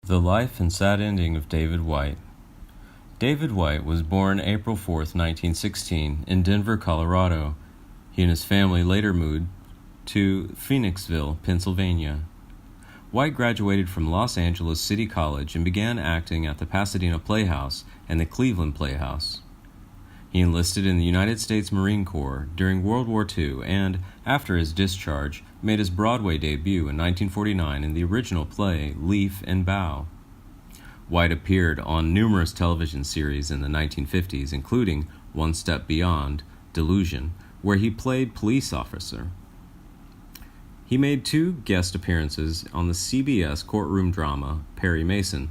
The Life and Sad Ending of David White. David White was born April 4, 1916, in Denver, Colorado. He and his family later moved to Phoenixville, Pennsylvania. White graduated from Los Angeles City College and began acting at the Pasadena Playhouse and the Cleveland Playhouse. He enlisted in the United States Marine Corps during World War II and, after his discharge, made his Broadway debut in 1949 in the original play Leaf and Bough. White appeared on numerous television series in the 1950s, including One Step Beyond, Delusion, where he played police officer. He made 2 guest appearances on the CBS courtroom drama Perry Mason.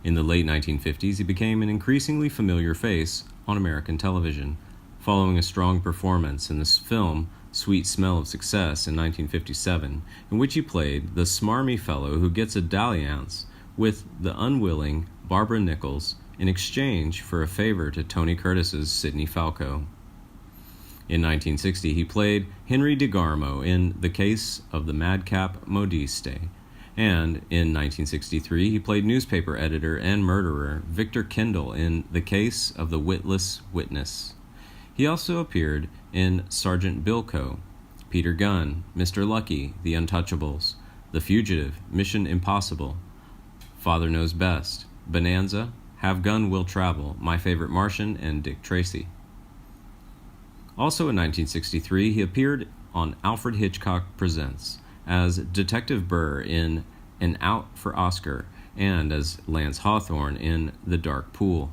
In the late 1950s, he became an increasingly familiar face on American television, following a strong performance in this film Sweet Smell of Success in 1957, in which he played the smarmy fellow who gets a dalliance with the unwilling Barbara Nichols in exchange for a favor to Tony Curtis's Sidney Falco. In 1960, he played Henry DeGarmo in The Case of the Madcap Modiste, and in 1963, he played newspaper editor and murderer Victor Kendall in The Case of the Witless Witness. He also appeared in Sergeant Bilko, Peter Gunn, Mr. Lucky, The Untouchables, The Fugitive, Mission Impossible, Father Knows Best, Bonanza, Have Gun Will Travel, My Favorite Martian, and Dick Tracy. Also in 1963, he appeared on Alfred Hitchcock Presents as Detective Burr in An Out for Oscar and as Lance Hawthorne in The Dark Pool.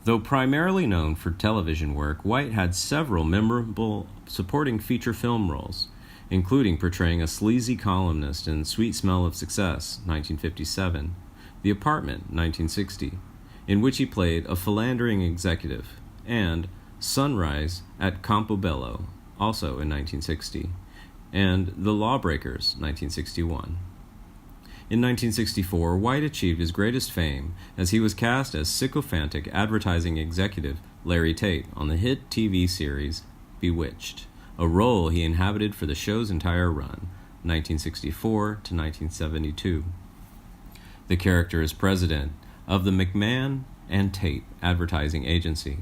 Though primarily known for television work, White had several memorable supporting feature film roles, including portraying a sleazy columnist in Sweet Smell of Success, 1957, The Apartment, 1960, in which he played a philandering executive, and Sunrise at Campobello, also in 1960, and The Lawbreakers, 1961. In 1964, White achieved his greatest fame as he was cast as sycophantic advertising executive Larry Tate on the hit TV series Bewitched, a role he inhabited for the show's entire run, 1964 to 1972. The character is president of the McMahon and Tate Advertising Agency,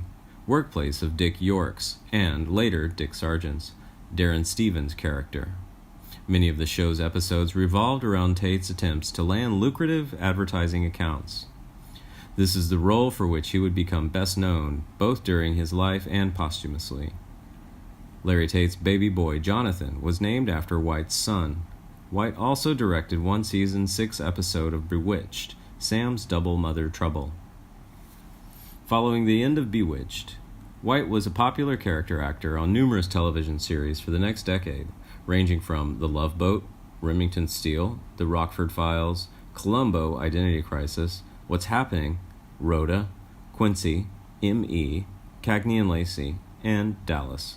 workplace of Dick York's and, later, Dick Sargent's, Darren Stevens' character. Many of the show's episodes revolved around Tate's attempts to land lucrative advertising accounts. This is the role for which he would become best known, both during his life and posthumously. Larry Tate's baby boy, Jonathan, was named after White's son. White also directed one season 6 episode of Bewitched, Sam's Double Mother Trouble. Following the end of Bewitched, White was a popular character actor on numerous television series for the next decade, ranging from The Love Boat, Remington Steele, The Rockford Files, Columbo, Identity Crisis, What's Happening, Rhoda, Quincy, M.E., Cagney and Lacey, and Dallas.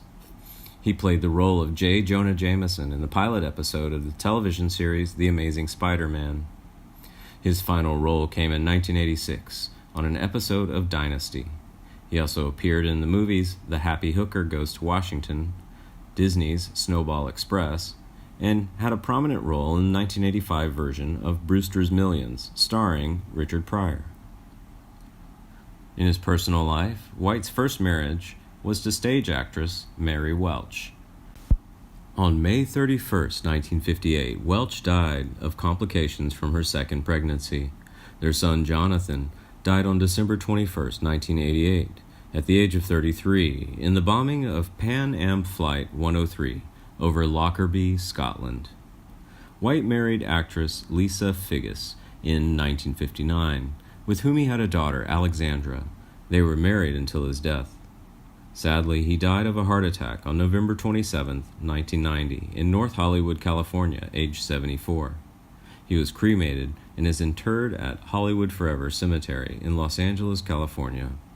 He played the role of J. Jonah Jameson in the pilot episode of the television series The Amazing Spider-Man. His final role came in 1986 on an episode of Dynasty. He also appeared in the movies The Happy Hooker Goes to Washington, Disney's Snowball Express, and had a prominent role in the 1985 version of Brewster's Millions, starring Richard Pryor. In his personal life, White's first marriage was to stage actress Mary Welch. On May 31, 1958, Welch died of complications from her second pregnancy. Their son Jonathan died on December 21, 1988, at the age of 33, in the bombing of Pan Am Flight 103 over Lockerbie, Scotland. White married actress Lisa Figgis in 1959, with whom he had a daughter, Alexandra. They were married until his death. Sadly, he died of a heart attack on November 27, 1990, in North Hollywood, California, age 74. He was cremated and is interred at Hollywood Forever Cemetery in Los Angeles, California.